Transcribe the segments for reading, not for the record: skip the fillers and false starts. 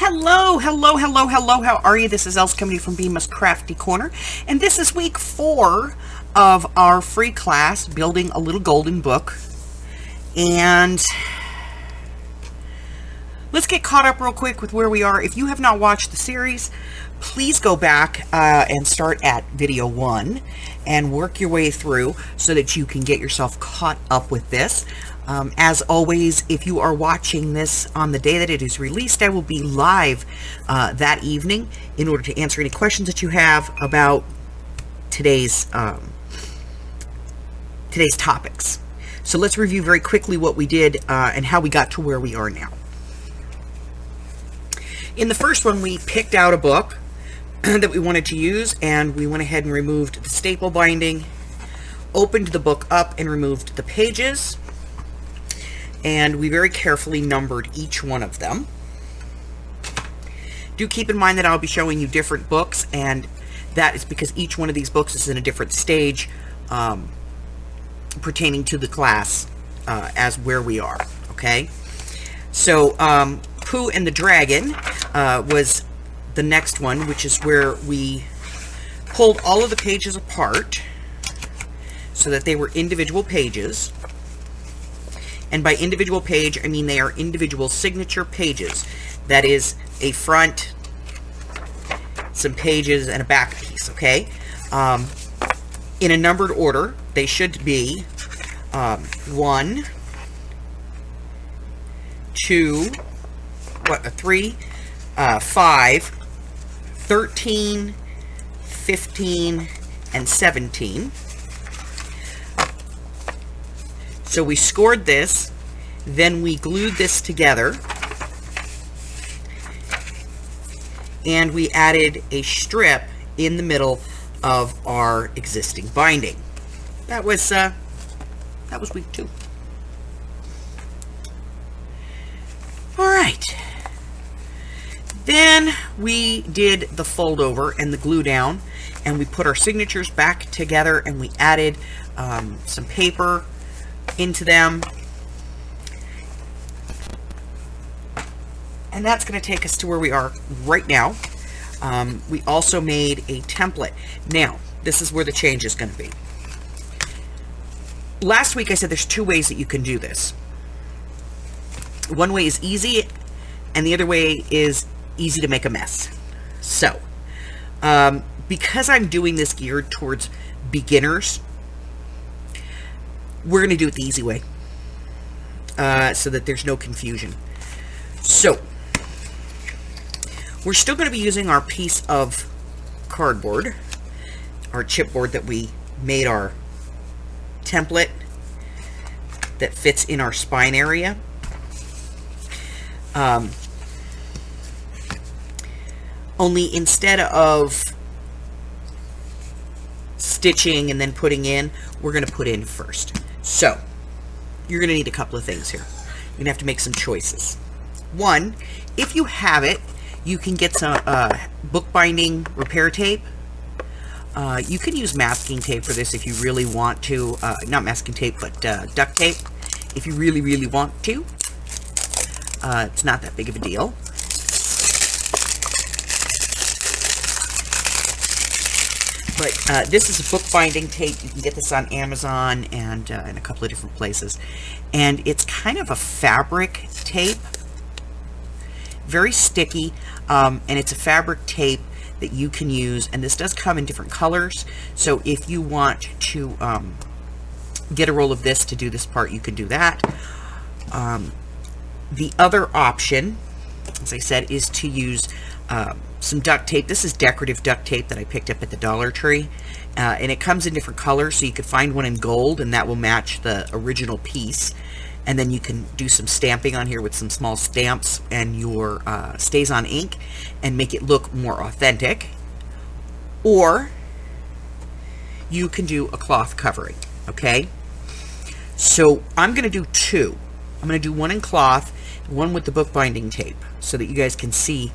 Hello, hello, hello, hello. How are you? This is Els coming to you from bmascraftycorner, and this is week 4 of our free class, Building a Little Golden Book. And let's get caught up real quick with where we are. If you have not watched the series, please go back and start at video 1 and work your way through so that you can get yourself caught up with this. As always, if you are watching this on the day that it is released, I will be live that evening in order to answer any questions that you have about today's topics. So let's review very quickly what we did and how we got to where we are now. In the first one, we picked out a book that we wanted to use, and we went ahead and removed the staple binding, opened the book up and removed the pages, and we very carefully numbered each one of them. Do keep in mind that I'll be showing you different books, and that is because each one of these books is in a different stage pertaining to the class as where we are, okay? So Pooh and the Dragon was the next one, which is where we pulled all of the pages apart so that they were individual pages. And by individual page, I mean they are individual signature pages. That is a front, some pages, and a back piece, okay? In a numbered order, they should be 1, 2, 3, 5, 13, 15, and 17. So we scored this, then we glued this together, and we added a strip in the middle of our existing binding. That was week 2. All right. Then we did the fold over and the glue down, and we put our signatures back together, and we added some paper into them, and that's going to take us to where we are right now. We also made a template. Now, this is where the change is going to be. Last week I said there's 2 ways that you can do this. One way is easy, and the other way is easy to make a mess. So, because I'm doing this geared towards beginners, we're going to do it the easy way so that there's no confusion. So, we're still going to be using our piece of cardboard, our chipboard that we made our template that fits in our spine area. Only instead of stitching and then putting in, we're going to put in first. So, you're going to need a couple of things here. You're going to have to make some choices. One, if you have it, you can get some bookbinding repair tape. You can use masking tape for this if you really want to. Not masking tape, but duct tape, if you really, really want to. It's not that big of a deal. But this is a bookbinding tape. You can get this on Amazon and in a couple of different places. And it's kind of a fabric tape. Very sticky. And it's a fabric tape that you can use. And this does come in different colors. So if you want to get a roll of this to do this part, you can do that. The other option, as I said, is to use some duct tape. This is decorative duct tape that I picked up at the Dollar Tree, and it comes in different colors, so you could find one in gold, and that will match the original piece. And then you can do some stamping on here with some small stamps and your stays on ink and make it look more authentic. Or you can do a cloth covering, okay? So I'm going to do 2. I'm going to do one in cloth, one with the bookbinding tape, so that you guys can see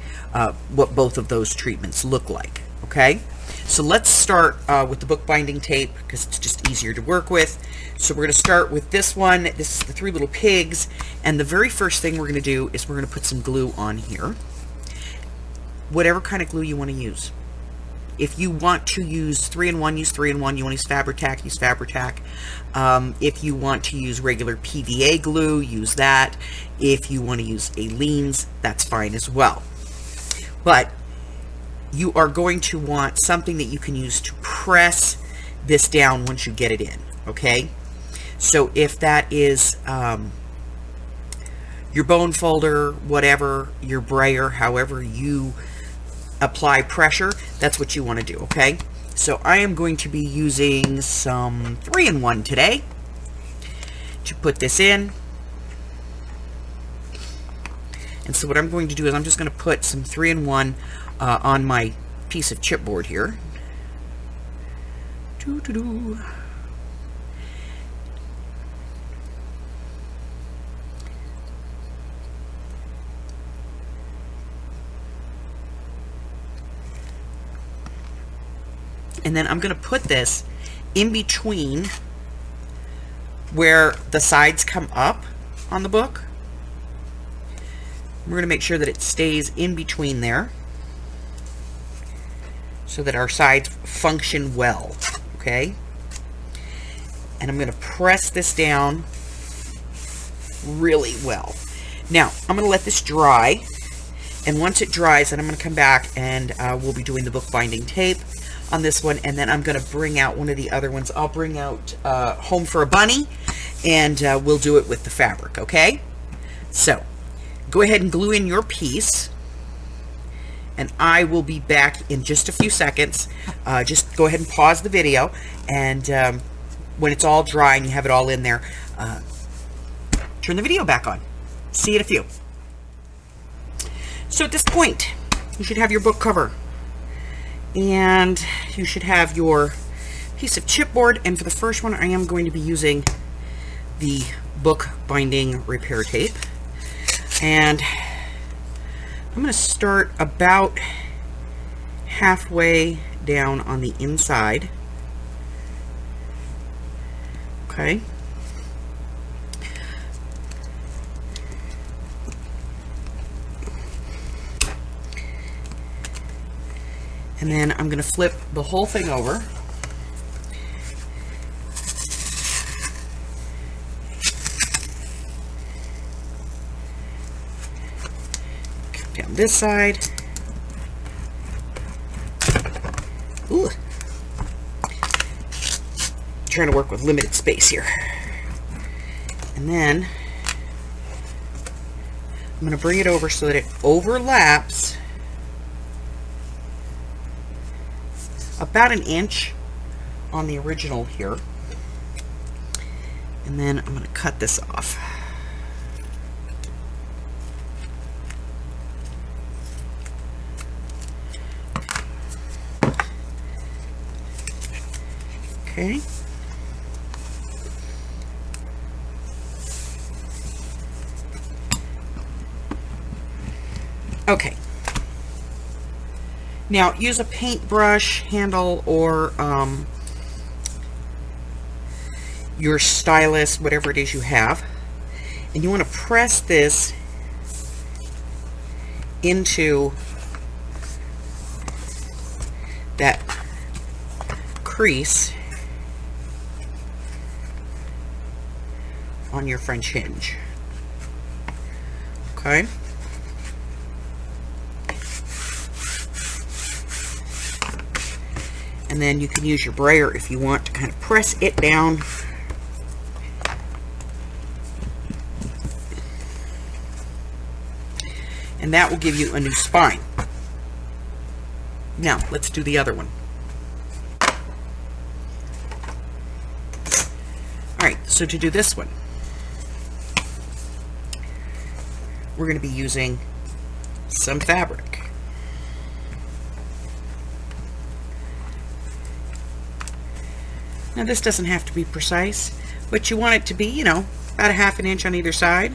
what both of those treatments look like, okay? So let's start with the bookbinding tape, because it's just easier to work with. So we're going to start with this one. This is the 3 little pigs, and the very first thing we're going to do is we're going to put some glue on here. whatever kind of glue you want to use. If you want to use 3-in-1, use 3-in-1. You want to use Fabri-Tac, use Fabri-Tac. If you want to use regular PVA glue, use that. If you want to use Aleene's, that's fine as well. But you are going to want something that you can use to press this down once you get it in, okay? So if that is your bone folder, whatever, your brayer, however you apply pressure, that's what you want to do, okay? So I am going to be using some 3-in-1 today to put this in. And so what I'm going to do is I'm just going to put some 3-in-1 on my piece of chipboard here. Doo-doo-doo. And then I'm going to put this in between where the sides come up on the book. We're going to make sure that it stays in between there so that our sides function well, okay? And I'm going to press this down really well. Now, I'm going to let this dry, and once it dries, then I'm going to come back and we'll be doing the bookbinding tape on this one, and then I'm going to bring out one of the other ones. I'll bring out Home for a Bunny, and we'll do it with the fabric, okay? So, go ahead and glue in your piece, and I will be back in just a few seconds. Just go ahead and pause the video, and when it's all dry and you have it all in there, turn the video back on. See you in a few. So at this point, you should have your book cover, and you should have your piece of chipboard, and for the first one I am going to be using the book binding repair tape, and I'm going to start about halfway down on the inside, okay? And then I'm going to flip the whole thing over. Come down this side. Ooh. Trying to work with limited space here. And then I'm going to bring it over so that it overlaps about an inch on the original here, and then I'm going to cut this off. Okay. Okay. Now, use a paintbrush handle or your stylus, whatever it is you have, and you want to press this into that crease on your French hinge. Okay? And then you can use your brayer if you want to kind of press it down. And that will give you a new spine. Now, let's do the other one. Alright, so to do this one, we're going to be using some fabric. Now this doesn't have to be precise, but you want it to be, you know, about a half an inch on either side.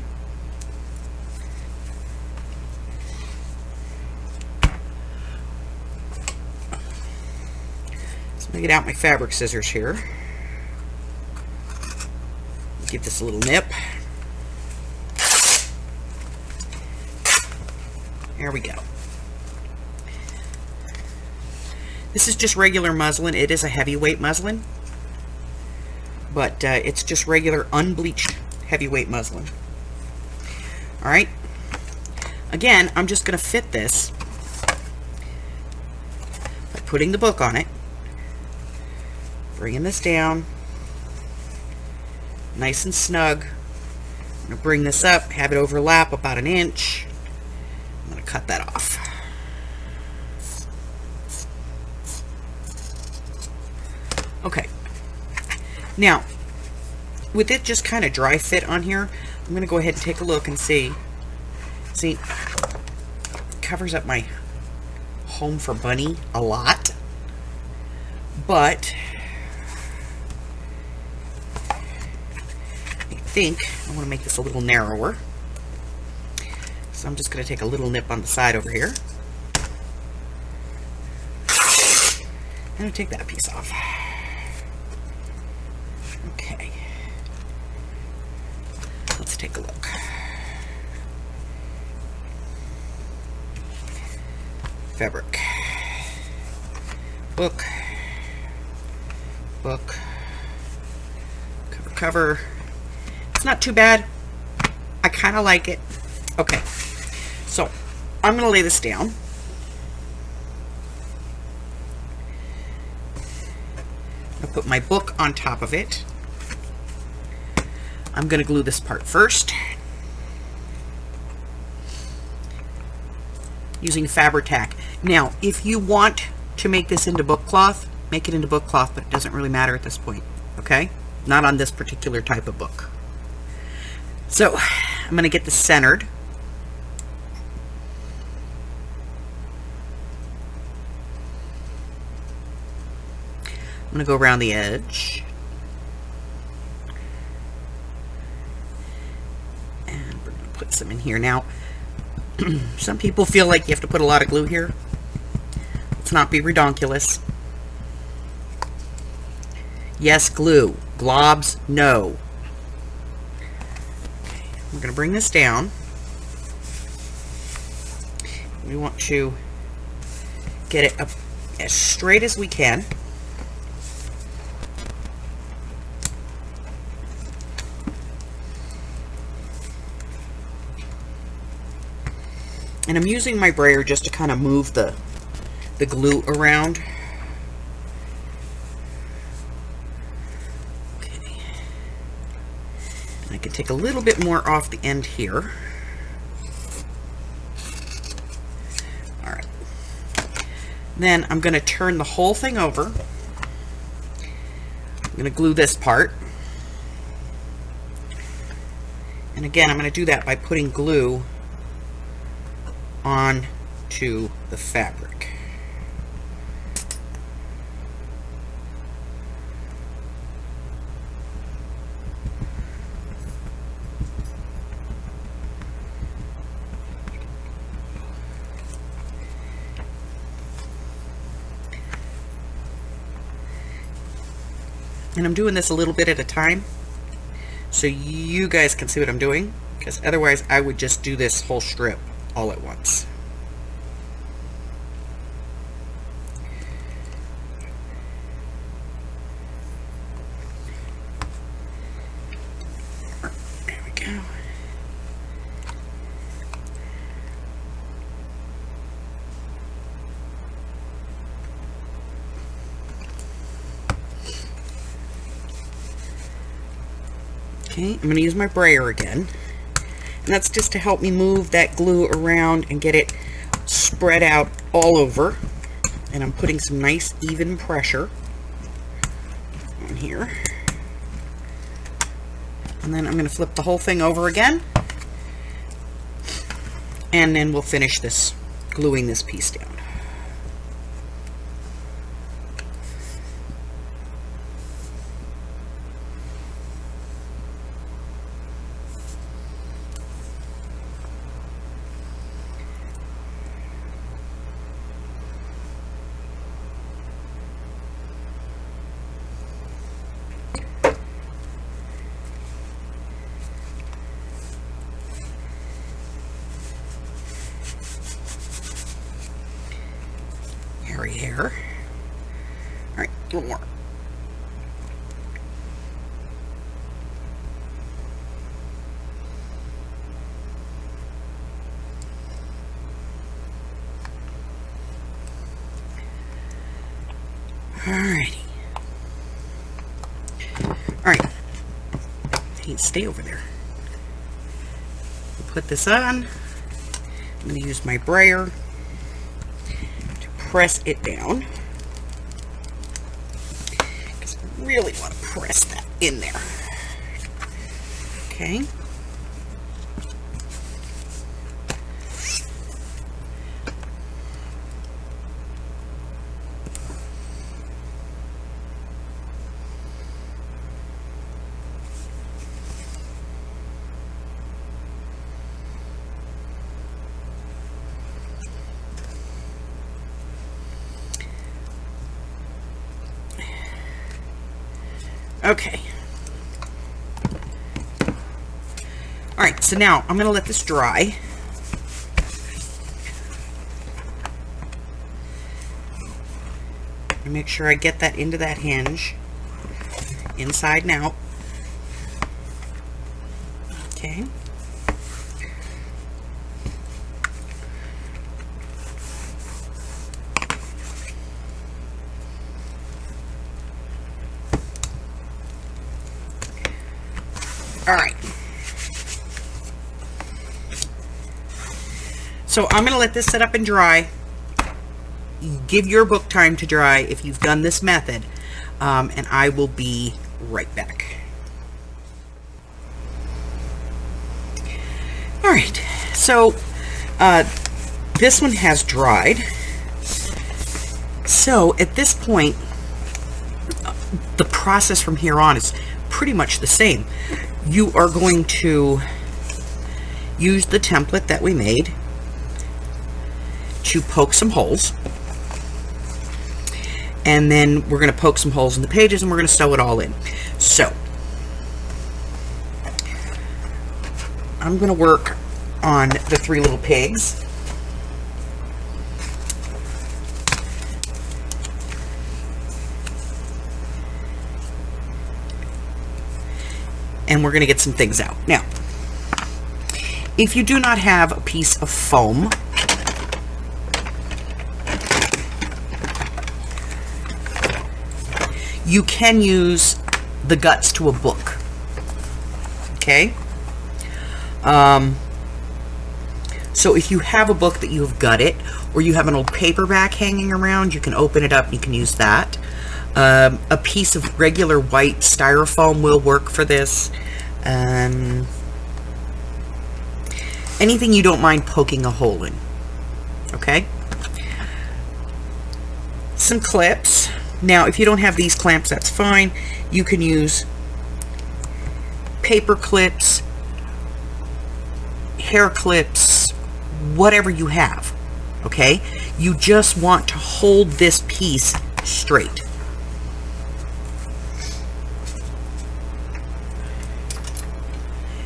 So let me get out my fabric scissors here. Give this a little nip. There we go. This is just regular muslin. It is a heavyweight muslin, but it's just regular unbleached heavyweight muslin. All right. Again, I'm just going to fit this by putting the book on it, bringing this down nice and snug. I'm going to bring this up, have it overlap about 1 inch. I'm going to cut that off. Okay. Now, with it just kind of dry fit on here, I'm going to go ahead and take a look and see. See, it covers up my Home for Bunny a lot, but I think I want to make this a little narrower. So I'm just going to take a little nip on the side over here. I'm going to take that piece off. Okay. Let's take a look. Fabric. Book. Book. Cover, cover. It's not too bad. I kind of like it. Okay. So, I'm going to lay this down. I'll put my book on top of it. I'm going to glue this part first using Fabri-Tac. Now, if you want to make this into book cloth, make it into book cloth, but it doesn't really matter at this point, okay? Not on this particular type of book. So, I'm going to get this centered. I'm going to go around the edge. And we're going to put some in here. Now, some people feel like you have to put a lot of glue here. Let's not be redonkulous. Yes, glue. Globs, no. Okay, we're going to bring this down. We want to get it up as straight as we can. And I'm using my brayer just to kind of move the glue around. Okay. And I can take a little bit more off the end here. All right. Then I'm going to turn the whole thing over. I'm going to glue this part. And again, I'm going to do that by putting glue on to the fabric. And I'm doing this a little bit at a time so you guys can see what I'm doing, because otherwise I would just do this whole strip all at once. There we go. Okay, I'm going to use my brayer again. And that's just to help me move that glue around and get it spread out all over. And I'm putting some nice even pressure on here. And then I'm going to flip the whole thing over again. And then we'll finish this, gluing this piece down. Hair. A little more. Alrighty. Alright. Hey, stay over there. Put this on. I'm going to use my brayer to press it down. Because I really want to press that in there. Okay. Okay. Alright, so now I'm going to let this dry. And make sure I get that into that hinge, inside and out. Okay. All right. So I'm going to let this set up and dry. Give your book time to dry if you've done this method, and I will be right back. All right. So this one has dried. So at this point, the process from here on is pretty much the same. You are going to use the template that we made to poke some holes. And then we're going to poke some holes in the pages and we're going to sew it all in. So, I'm going to work on the three little pigs. And we're going to get some things out. Now, if you do not have a piece of foam, you can use the guts to a book. Okay? So if you have a book that you have gutted, or you have an old paperback hanging around, you can open it up, you can use that. A piece of regular white styrofoam will work for this. Anything you don't mind poking a hole in. Okay? Some clips. Now, if you don't have these clamps, that's fine. You can use paper clips, hair clips, whatever you have. Okay? You just want to hold this piece straight.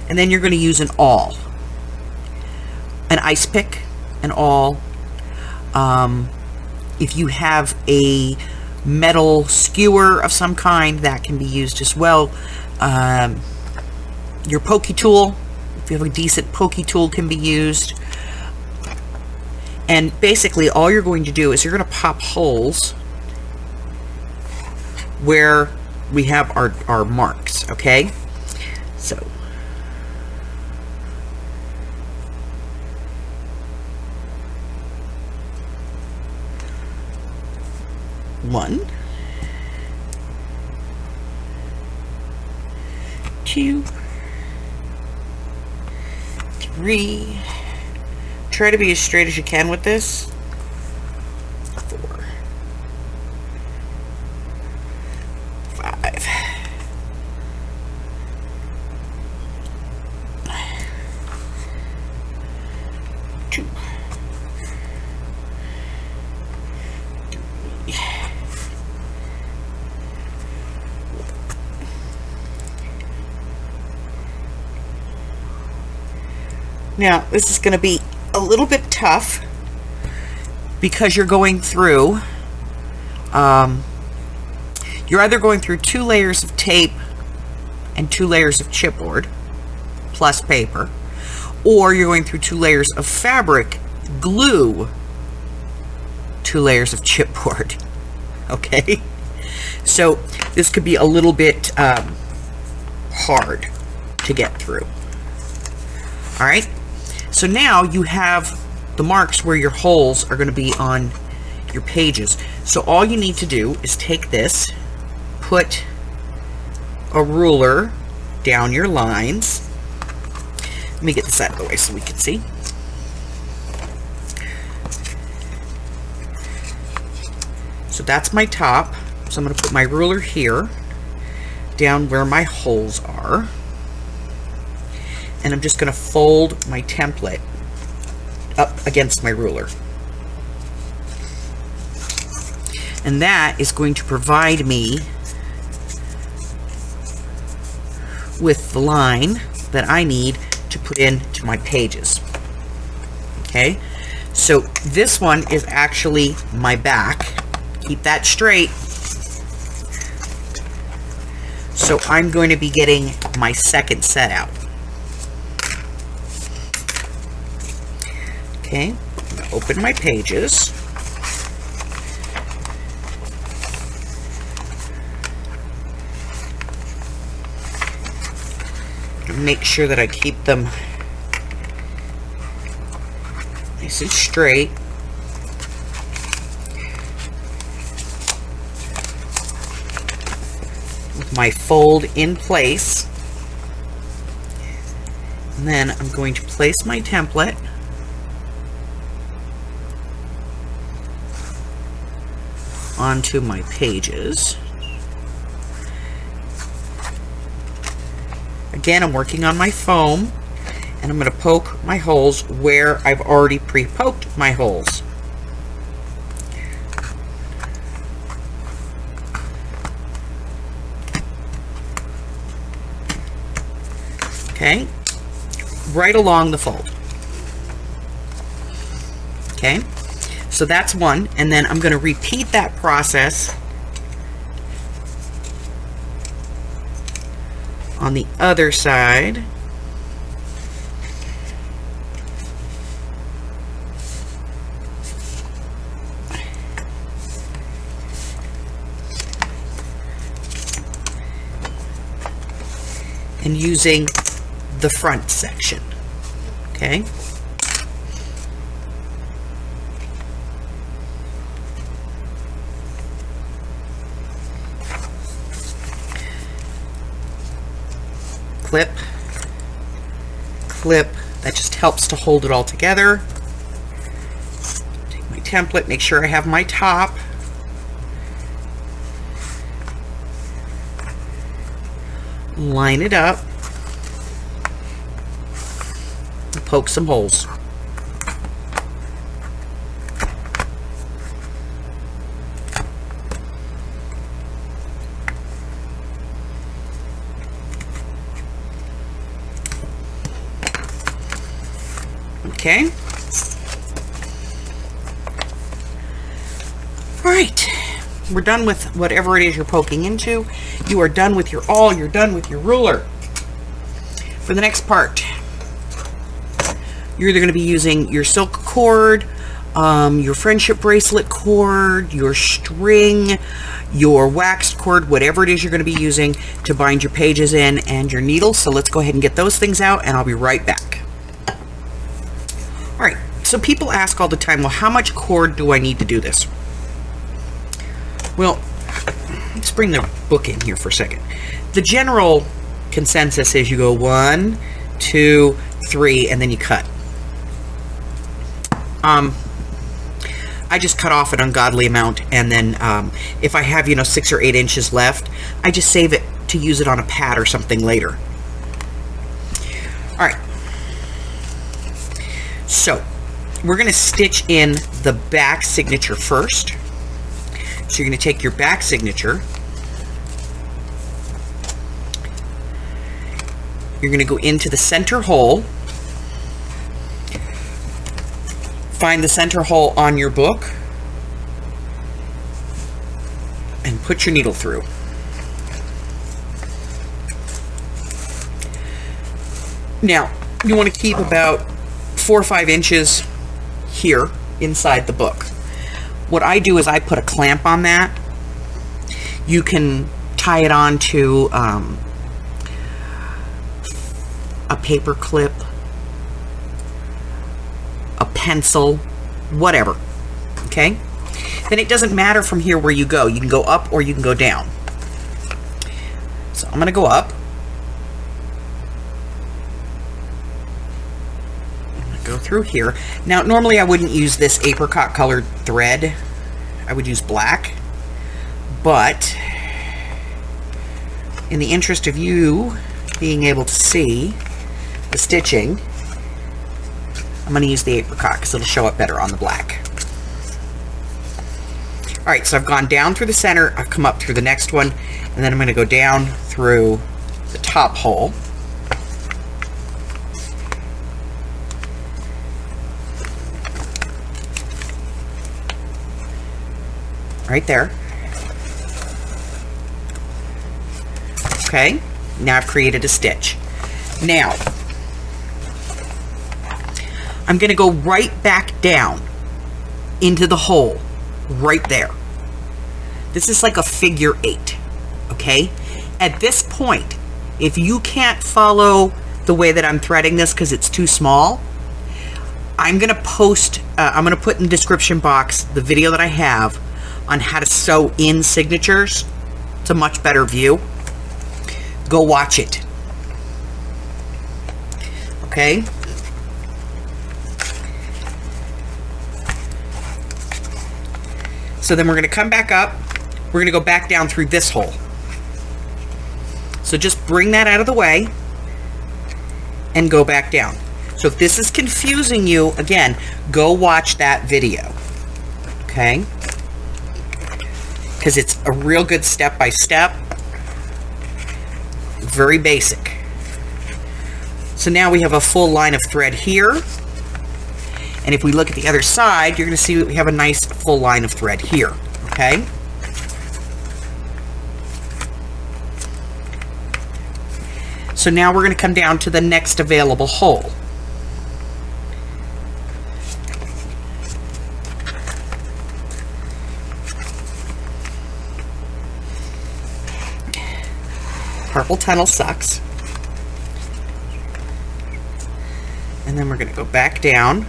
And then you're going to use an awl. An ice pick, an awl. If you have a metal skewer of some kind, that can be used as well. Your pokey tool, if you have a decent pokey tool, can be used. And basically all you're going to do is you're going to pop holes where we have our marks, okay? So one, two, three. Try to be as straight as you can with this. 4, 5. 2. 3. Now, this is going to be a little bit tough because you're going through You're either going through 2 layers of tape and 2 layers of chipboard plus paper, or you're going through 2 layers of fabric, glue, 2 layers of chipboard. Okay, so this could be a little bit hard to get through. All right, so now you have the marks where your holes are going to be on your pages. So all you need to do is take this, put a ruler down your lines. Let me get this out of the way so we can see. So that's my top. So I'm going to put my ruler here, down where my holes are. And I'm just going to fold my template up against my ruler. And that is going to provide me with the line that I need to put into my pages. Okay, so this one is actually my back. Keep that straight. So I'm going to be getting my second set out. Okay, I'm going to open my pages. Make sure that I keep them nice and straight. With my fold in place. And then I'm going to place my template onto my pages. Again, I'm working on my foam, and I'm going to poke my holes where I've already pre-poked my holes. Okay, right along the fold. Okay, so that's one, and then I'm going to repeat that process on the other side. And using the front section. Okay. Clip, clip, that just helps to hold it all together. Take my template, make sure I have my top. Line it up. And poke some holes. Okay. All right. We're done with whatever it is you're poking into. You are done with your awl. You're done with your ruler. For the next part, you're either going to be using your silk cord, your friendship bracelet cord, your string, your waxed cord, whatever it is you're going to be using to bind your pages in, and your needle. So let's go ahead and get those things out, and I'll be right back. All right. So people ask all the time, well, how much cord do I need to do this? Well, let's bring the book in here for a second. The general consensus is you go 1, 2, 3, and then you cut. I just cut off an ungodly amount, and then if I have, 6 or 8 inches left, I just save it to use it on a pad or something later. All right. So we're going to stitch in the back signature first. So you're going to take your back signature. You're going to go into the center hole. Find the center hole on your book and put your needle through. Now, you want to keep about 4 or 5 inches here inside the book. What I do is I put a clamp on that. You can tie it on to a paper clip, a pencil, whatever. Okay? Then it doesn't matter from here where you go. You can go up or you can go down. So I'm going to go up. Go through here. Now, normally I wouldn't use this apricot colored thread. I would use black. But in the interest of you being able to see the stitching, I'm going to use the apricot because it'll show up better on the black. Alright, so I've gone down through the center, I've come up through the next one, and then I'm going to go down through the top hole. Right there. Okay, now I've created a stitch. Now, I'm going to go right back down into the hole, right there. This is like a figure 8, okay? At this point, if you can't follow the way that I'm threading this because it's too small, I'm going to post, I'm going to put in the description box the video that I have on how to sew in signatures. It's a much better view. Go watch it. Okay? So then we're going to come back up. We're going to go back down through this hole. So just bring that out of the way and go back down. So if this is confusing you, again, go watch that video. Okay? Because it's a real good step-by-step. Very basic. So now we have a full line of thread here. And if we look at the other side, you're going to see we have a nice full line of thread here. Okay? So now we're going to come down to the next available hole. Purple tunnel sucks. And then we're going to go back down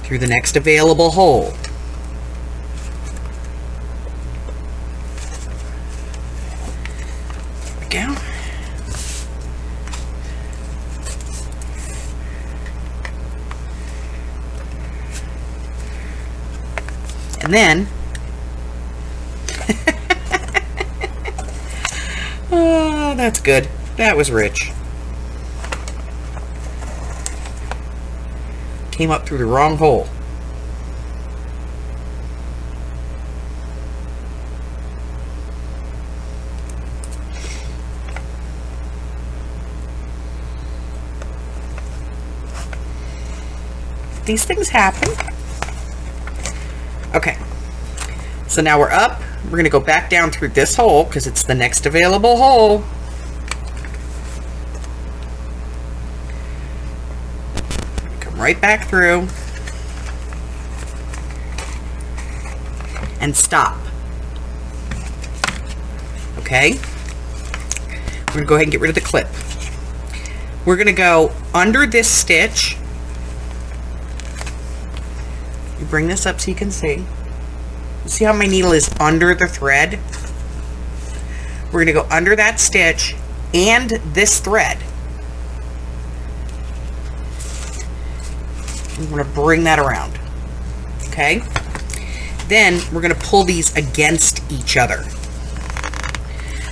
through the next available hole. There we go. And then oh, that's good. That was rich. Came up through the wrong hole. These things happen. Okay. So now we're up. We're going to go back down through this hole because it's the next available hole. Come right back through. And stop. Okay? We're going to go ahead and get rid of the clip. We're going to go under this stitch. You bring this up so you can see. See how my needle is under the thread? We're going to go under that stitch and this thread. I'm going to bring that around. Okay? Then we're going to pull these against each other.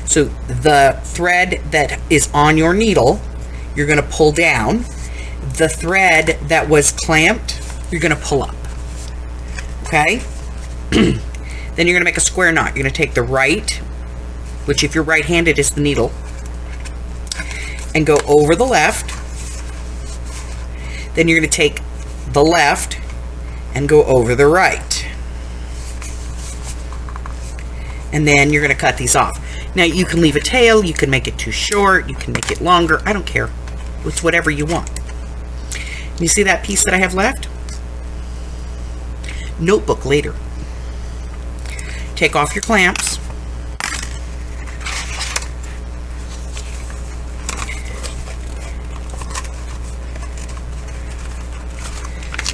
So the thread that is on your needle, you're going to pull down. The thread that was clamped, you're going to pull up. Okay? Then you're going to make a square knot. You're going to take the right, which if you're right-handed is the needle, and go over the left. Then you're going to take the left and go over the right. And then you're going to cut these off. Now you can leave a tail, you can make it too short, you can make it longer, I don't care. It's whatever you want. You see that piece that I have left? Notebook later. Take off your clamps.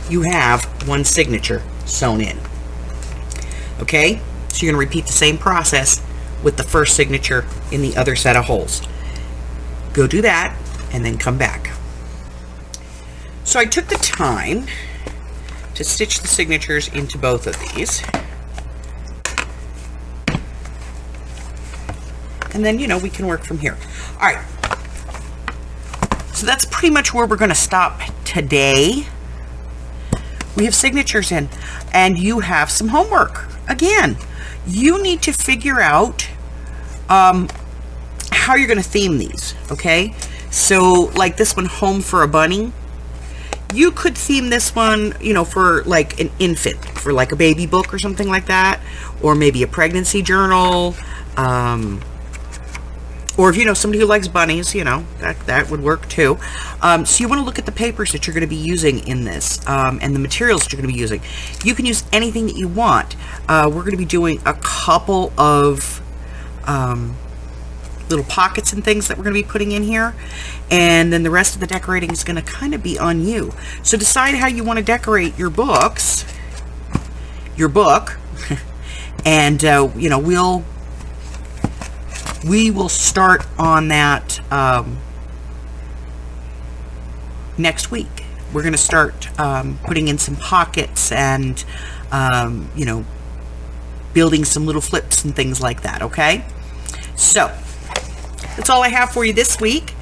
You have one signature sewn in. Okay? So you're going to repeat the same process with the first signature in the other set of holes. Go do that and then come back. So I took the time to stitch the signatures into both of these. And then, you know, we can work from here. All right. So that's pretty much where we're going to stop today. We have signatures in, and you have some homework. Again, you need to figure out how you're going to theme these, okay? So, like this one, Home for a Bunny. You could theme this one, you know, for like an infant, for like a baby book or something like that, or maybe a pregnancy journal, or if you know somebody who likes bunnies, you know, that would work too. So you want to look at the papers that you're going to be using in this, and the materials that you're going to be using. You can use anything that you want. We're going to be doing a couple of little pockets and things that we're going to be putting in here, and then the rest of the decorating is going to kind of be on you. So decide how you want to decorate your book, and you know, we will start on that next week. We're going to start putting in some pockets and you know, building some little flips and things like that. Okay, so that's all I have for you this week.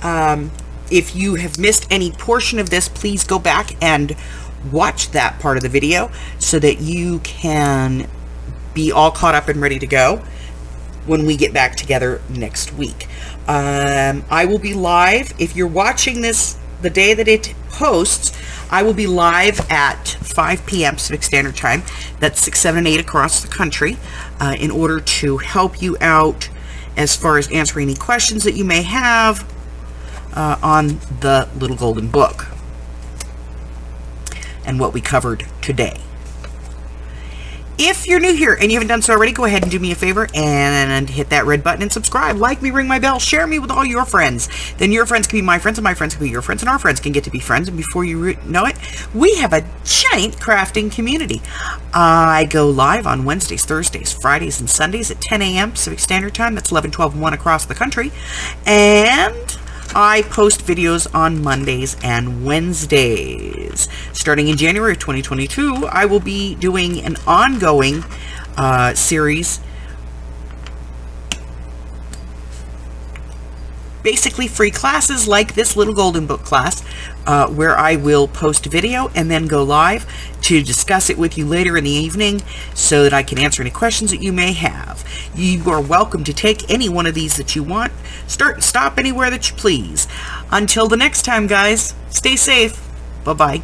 If you have missed any portion of this, please go back and watch that part of the video so that you can be all caught up and ready to go when we get back together next week. I will be live. If you're watching this the day that it posts, I will be live at 5 p.m. Pacific Standard Time. That's 6, 7, and 8 across the country, in order to help you out as far as answering any questions that you may have on the Little Golden Book and what we covered today. If you're new here and you haven't done so already, go ahead and do me a favor and hit that red button and subscribe. Like me, ring my bell, share me with all your friends. Then your friends can be my friends, and my friends can be your friends, and our friends can get to be friends. And before you know it, we have a giant crafting community. I go live on Wednesdays, Thursdays, Fridays, and Sundays at 10 a.m. Pacific Standard Time. That's 11, 12, and 1 across the country. And I post videos on Mondays and Wednesdays. Starting in January of 2022, I will be doing an ongoing series, basically free classes like this Little Golden Book class, where I will post a video and then go live to discuss it with you later in the evening so that I can answer any questions that you may have. You are welcome to take any one of these that you want. Start and stop anywhere that you please. Until the next time, guys, stay safe. Bye-bye.